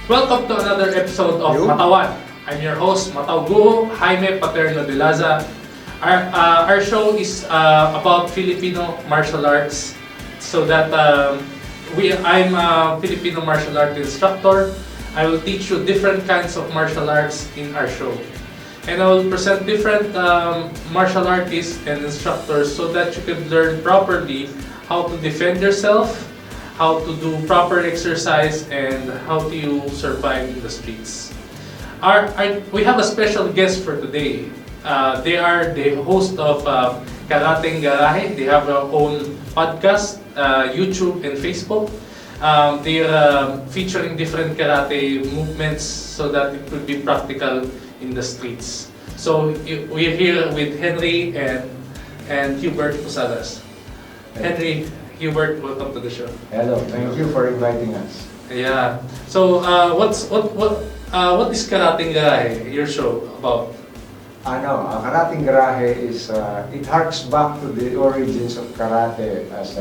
Welcome to another episode of Matawan. I'm your host, Matawguho Jaime Paterno de Laza. Our show is about Filipino martial arts, so that I'm a Filipino martial art instructor. I will teach you different kinds of martial arts in our show. And I will present different martial artists and instructors so that you can learn properly how to defend yourself, how to do proper exercise, and how to you survive in the streets. We have a special guest for today. They are the host of Karateng Garahe. They have their own podcast, YouTube and Facebook. They are featuring different karate movements so that it will be practical in the streets. So we're here with Henry and Hubert Posadas. Henry, Hubert, welcome to the show. Hello, thank you for inviting us. Yeah. So what is Karateng Garahe, your show about? Karateng Garahe is, it harks back to the origins of karate as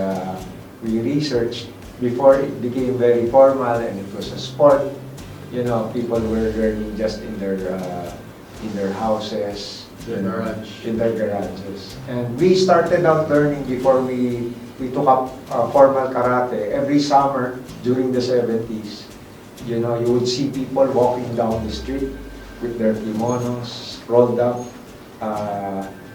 we researched before it became very formal and it was a sport. You know, people were learning just in their houses, in their garages. And we started out learning before we took up formal karate. Every summer during the 70s, you know, you would see people walking down the street with their kimonos rolled up,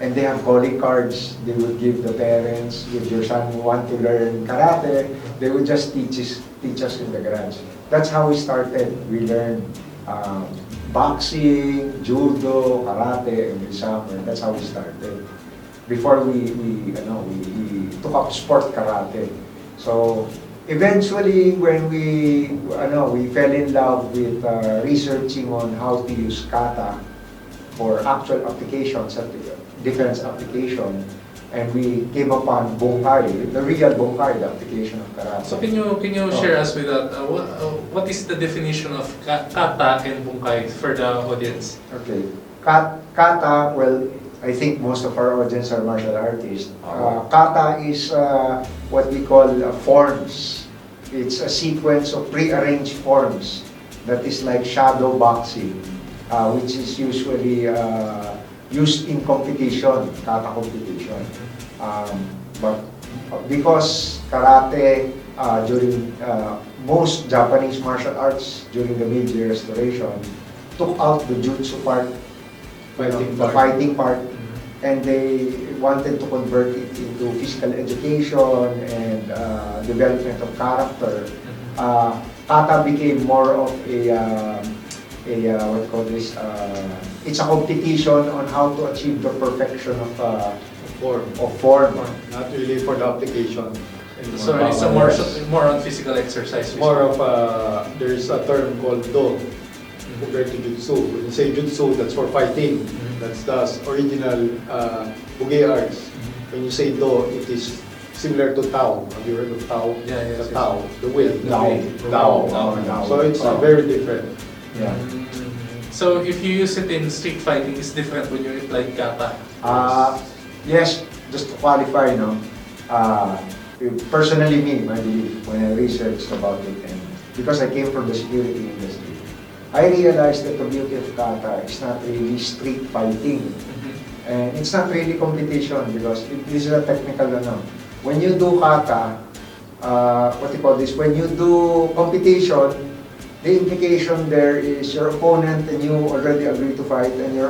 and they have calling cards. They would give the parents, if your son want to learn karate, they would just teach us in the garage. That's how we started. We learned boxing, judo, karate every summer. That's how we started. Before we took up sport karate. So eventually, when we fell in love with researching on how to use kata for actual applications, defense application, and we came upon Bunkai, the real Bunkai, the application of karate. So can you share us with that? What is the definition of kata and Bunkai for the audience? Okay, kata. Well, I think most of our audience are martial artists. Kata is what we call forms. It's a sequence of pre-arranged forms that is like shadow boxing, which is usually used in competition, kata competition. But because karate during most Japanese martial arts during the Meiji Restoration took out the jutsu part, the fighting part, and they wanted to convert it into physical education and development of character. Kata became more of it's a competition on how to achieve the perfection of form. Not really for the application. So it's more on physical exercise. More of there's a term called do compared to jutsu. When you say jutsu, that's for fighting. That's the original Bunkai arts. When you say do, it is similar to Tao. Have you heard of Tao? Yeah, the Tao, the will. Tao. So it's very different. Yeah. So if you use it in street fighting, it's different when you apply kata. Yes, just to qualify, personally my belief when I researched about it, and because I came from the security industry, I realized that the beauty of kata is not really street fighting. And it's not really competition because this is a technical When you do kata, when you do competition, the implication there is your opponent and you already agree to fight and you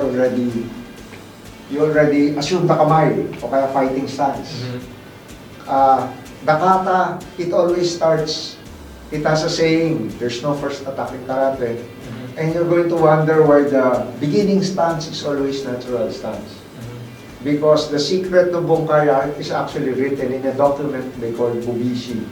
already assume the kamay o kaya fighting stance. The kata, it always starts, it has a saying, there's no first attack in karate. And you're going to wonder why the beginning stance is always natural stance. Because the secret of Bunkai is actually written in a document they call Bubishi.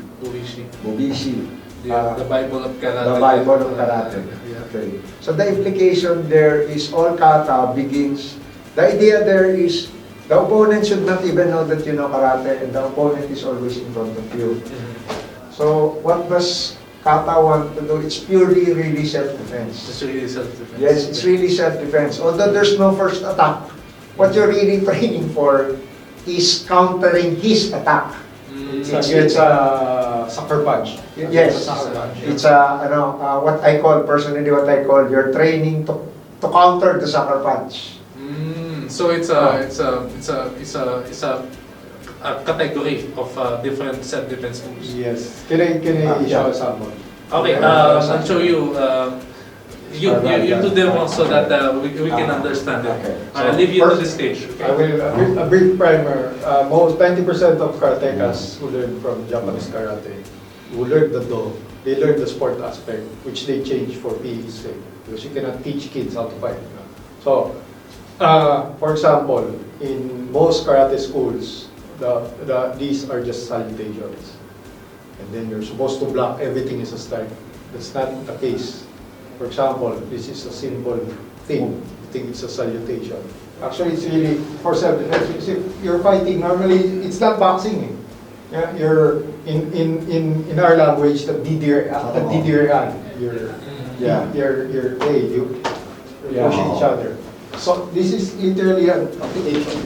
The Bible of karate. The Bible of karate. Okay. So the implication there is all kata begins. The idea there is the opponent should not even know that you know karate, and the opponent is always in front of you. So what does kata want to do? It's purely really self-defense. It's really self-defense. Yes, it's really self-defense. Although there's no first attack, what you're really training for is countering his attack. It's against sucker punch. Yes, Sucker punch. it's what I call personally, what I call your training to counter the sucker punch. So it's a category of different self-defense moves. Yes. Can I show someone? Okay, I'll show you. You do them so that we can understand it. Okay. I'll leave you to the stage. I will a brief primer. Most 90% of karatekas who learn from Japanese karate, who learn the do, they learn the sport aspect, which they change for PE's sake, because you cannot teach kids how to fight. So, for example, in most karate schools, these are just salutations, and then you're supposed to block everything as a strike. That's not the case. For example, this is a simple thing. I think it's a salutation. Actually, it's really for self-defense. If you're fighting, normally it's not boxing. Eh. Yeah, you're in our language, the DDR, you're pushing each other. So this is literally an application.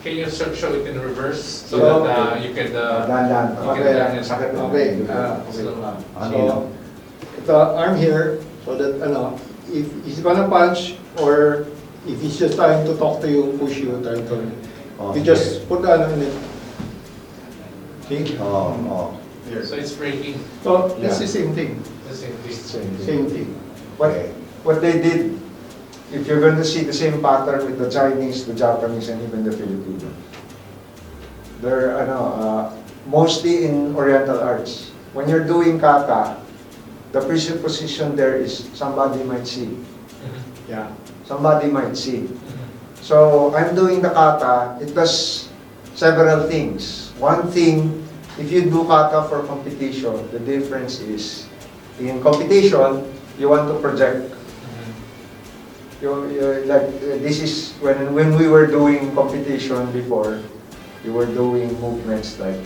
Can you show it in reverse so that you can Dandan. Okay. Okay. So, the arm here, so that if he's gonna punch or if he's just trying to talk to you, push you, trying to, you just put the in it. See? Here. So it's breaking. So this is same thing. The same thing. Same thing. What they did, if you're going to see the same pattern with the Chinese, the Japanese, and even the Filipino, they're mostly in Oriental arts. When you're doing kata, the presupposition there is somebody might see. Yeah. Somebody might see. So I'm doing the kata. It does several things. One thing, if you do kata for competition, the difference is in competition you want to project. This is when we were doing competition before, you were doing movements like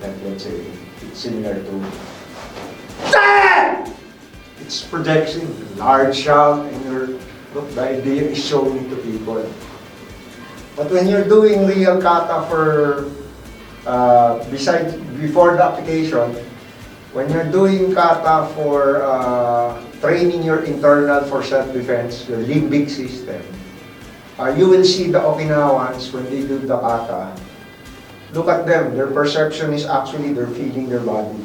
let's say it's similar to it's projection, large shout, and the idea is showing to people. But when you're doing real kata for before the application, when you're doing kata for training your internal for self-defense, your limbic system, you will see the Okinawans when they do the kata. Look at them, their perception is actually they're feeling their body.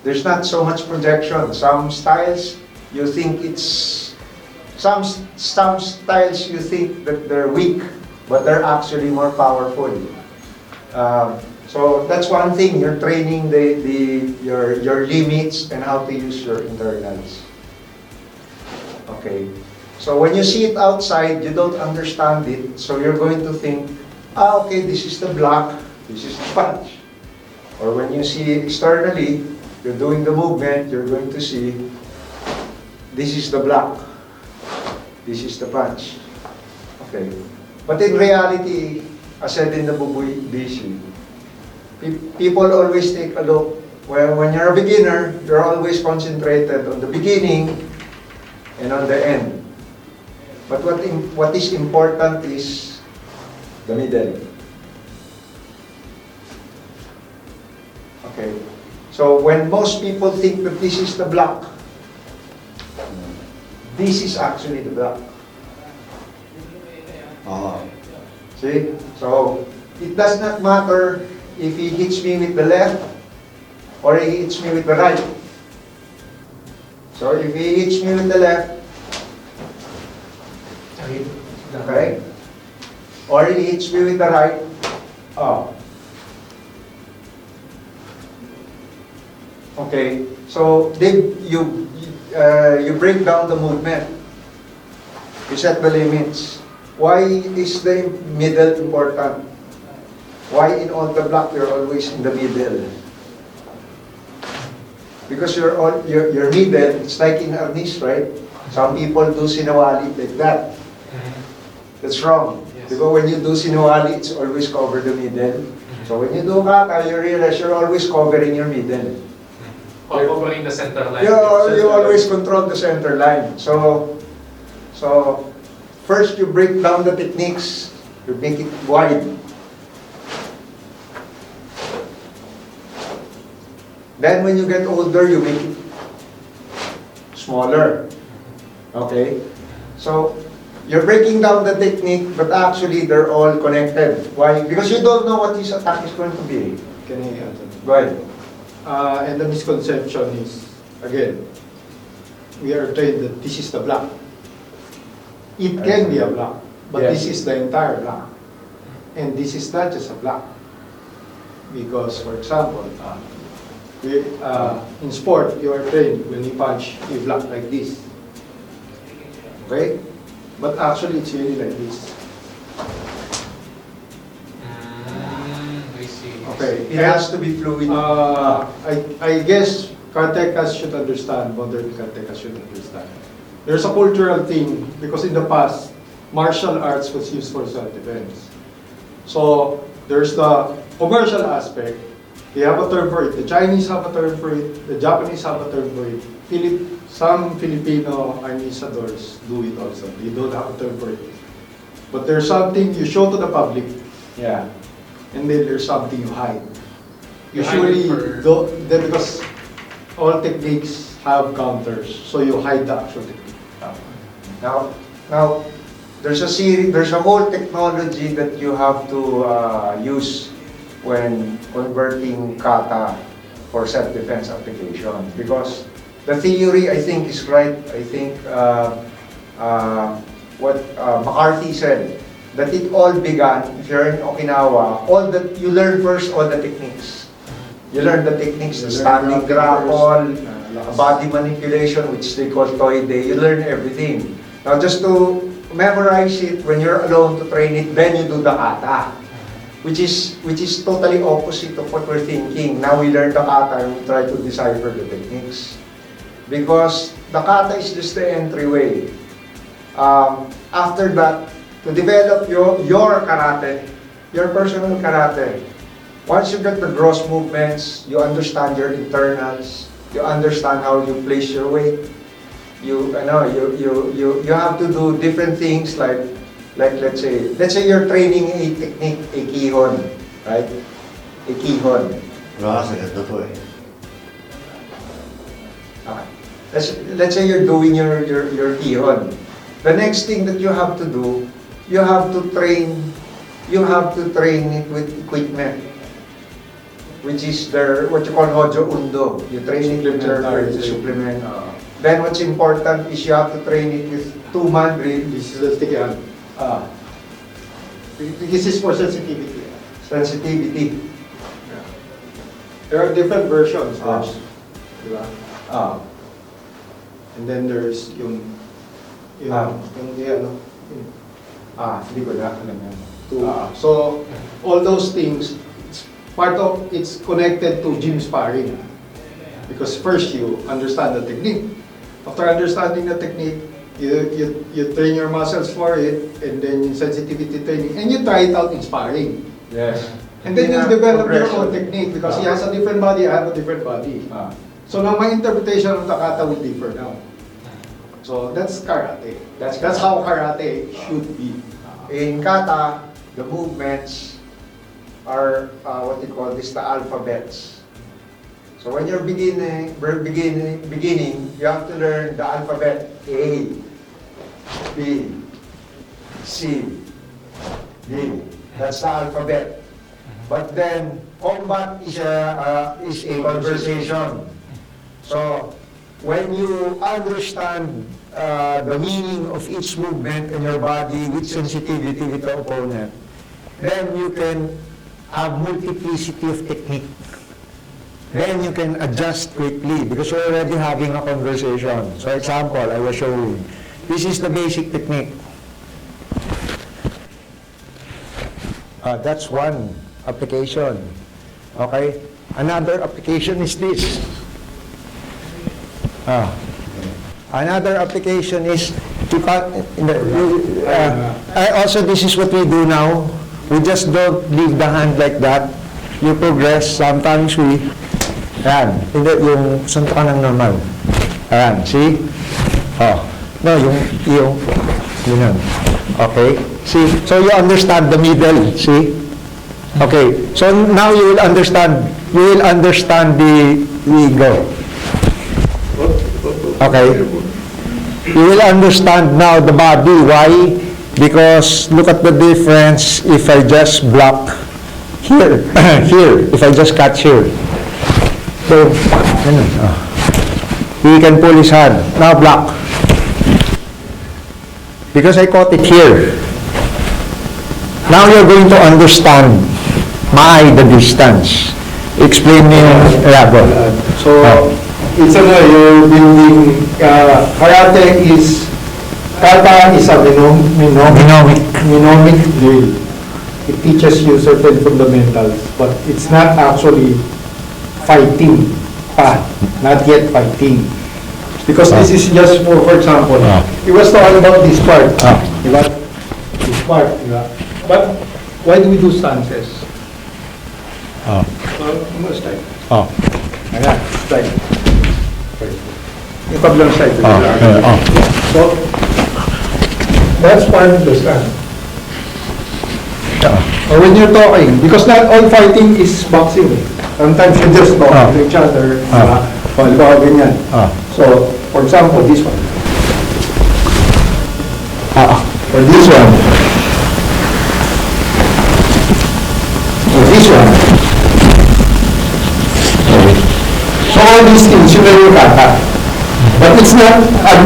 There's not so much projection. Some styles, you think some styles you think that they're weak, but they're actually more powerful. So that's one thing. You're training your limits and how to use your internals. Okay. So when you see it outside, you don't understand it. So you're going to think, okay, this is the block, this is the punch. Or when you see externally, you're doing the movement, you're going to see, this is the block, this is the punch. Okay. But in reality, as said in the Bubuy BC, people always take a look. When you're a beginner, you're always concentrated on the beginning and on the end. But what is important is the middle. Okay. So when most people think that this is the block, this is actually the block. See? So it does not matter if he hits me with the left or he hits me with the right. So if he hits me with the left, okay, or he hits me with the right, okay, so then you break down the movement. You set the limits. Why is the middle important? Why in all the block you're always in the middle? Because your middle, it's like in arnis, right? Some people do sinawali like that. That's wrong. Yes. Because when you do sinawali, it's always cover the middle. So when you do kata, you realize you're always covering your middle. Covering the center line. You always control the center line. So first you break down the techniques, you make it wide. Then when you get older, you make it smaller. Okay? So, you're breaking down the technique, but actually they're all connected. Why? Because you don't know what this attack is going to be. Can I answer? Go ahead. And the misconception is, again, we are trained that this is the block. It can be a block, but Yes. this is the entire block. And this is not just a block. Because, for example, in sport, you are trained when you punch, you block like this. Okay? But actually, it's really like this. I see. Okay. It has to be fluid. I guess karateka should understand, modern karateka should understand. There's a cultural thing, because in the past, martial arts was used for self-defense. So, there's the commercial aspect. They have a term for it. The Chinese have a term for it. The Japanese have a term for it. Some Filipino administrators do it also. They don't have a term for it. But there's something you show to the public, Yeah. and then there's something you hide. You hide it Usually, for- because all techniques have counters, so you hide the actual technique. Now, there's a whole technology that you have to use when converting kata for self-defense application. Because the theory, I think, is right. I think what McCarthy said, that it all began, if you're in Okinawa, you learn first all the techniques. You learn the techniques, the standing grapple, body manipulation, which they call toide. You learn everything. Now, just to memorize it, when you're alone to train it, then you do the kata, which is totally opposite of what we're thinking. Now we learn the kata and we try to decipher the techniques, because the kata is just the entryway. After that, to develop your karate, your personal karate, once you get the gross movements, you understand your internals, you understand how you place your weight. You have to do different things like let's say you're training a technique, a kihon, right? A kihon. Okay. Let's say you're doing your kihon. The next thing that you have to do, you have to train it with equipment, which is what you call hojo undo. You train it with the supplement. Then what's important is you have to train it with two-man drill. This is the sticky hand. This is for sensitivity. Sensitivity. Yeah. There are different versions. There's, diba? And then there's yung Hindi ko na alam yan. So all those things, it's connected to gym sparring. Because first you understand the technique. After understanding the technique, you train your muscles for it, and then yung sensitivity training, and you try it out in sparring. Yes. And then you develop your own technique, because he has a different body, I have a different body. So now my interpretation of the kata will differ now. So that's karate. That's how karate should be. In kata, the movements are what you call this, the alphabets. So when you're beginning, you have to learn the alphabet A, B, C, D. That's the alphabet. But then combat is a conversation. So when you understand the meaning of each movement in your body with sensitivity with the opponent, then you can have multiplicity of technique. Then you can adjust quickly because you're already having a conversation. So example, I was showing. This is the basic technique. That's one application. Okay? Another application is this. Another application is also this is what we do now. We just don't leave the hand like that. You progress. Sometimes we ayan, hindi yung suntok ng normal. Ayan, see? No, yung yun. Okay? See? So you understand the middle, see? Okay, so now you will understand the go. Okay. You will understand now the body. Why? Because look at the difference if I just block here, here, if I just catch here. So, he can pull his hand. Now block. Because I caught it here. Now you're going to understand the distance. Explain me yung go. So, it's you're building, kata is a mnemonic drill. It teaches you certain fundamentals, but it's not actually fighting not yet fighting. Because this is just for example, he was talking about this part, diba? This part, diba? But why do we do stances? Strike. Ayan, strike. Yung kablang side. So, that's part of the stand. Or when you're talking, because not all fighting is boxing. Sometimes you just talk to each other. Halimbawa ganyan. So, for example, this one. Or this one. Or this one. So all these things, you know your kata. But it's not an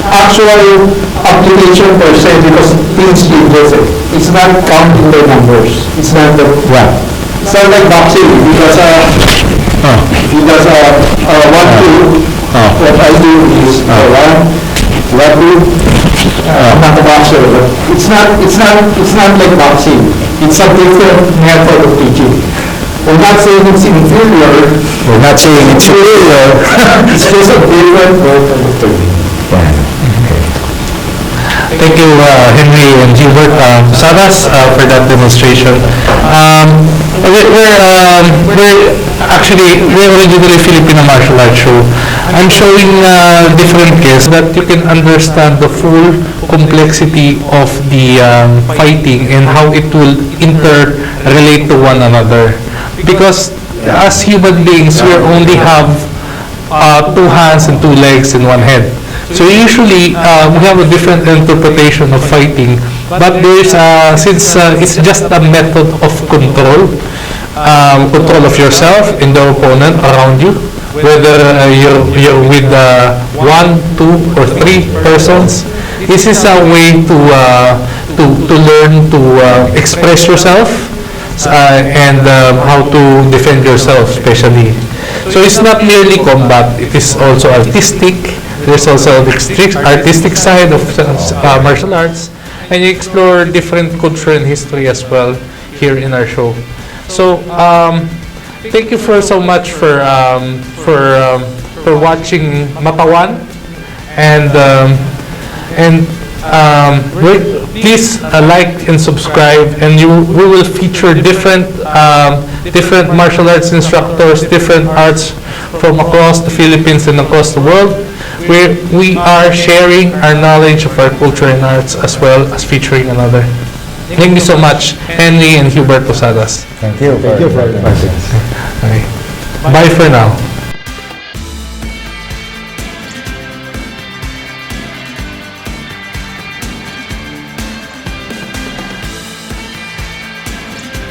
actual application per se because things changes it. It's not counting the numbers. It's not the, it's not like boxing because he does 1, 2, what I do is 1, 2, I'm not a boxer, but it's not like boxing. It's a different method of teaching. We're not saying it's inferior. It's just a different method of teaching. Thank you, Henry and Hubert Posadas, for that demonstration. We're originally Filipino martial arts show. I'm showing different cases that you can understand the full complexity of the fighting and how it will interrelate to one another. Because as human beings, we only have 2 hands and 2 legs and 1 head. So usually, we have a different interpretation of fighting, but there's, since it's just a method of control of yourself and the opponent around you, whether you're with 1, 2, or 3 persons, this is a way to learn to express yourself and how to defend yourself, especially. So it's not merely combat; it is also artistic. There's also the artistic side of martial arts, and you explore different culture and history as well here in our show. So thank you so much for watching Matawan, and please like and subscribe, and we will feature different martial arts instructors, different arts from across the Philippines and across the world, where we are sharing our knowledge of our culture and arts as well as featuring another. Thank you so much, Henry and Hubert Posadas. Thank you for your presence. Okay. Bye for now.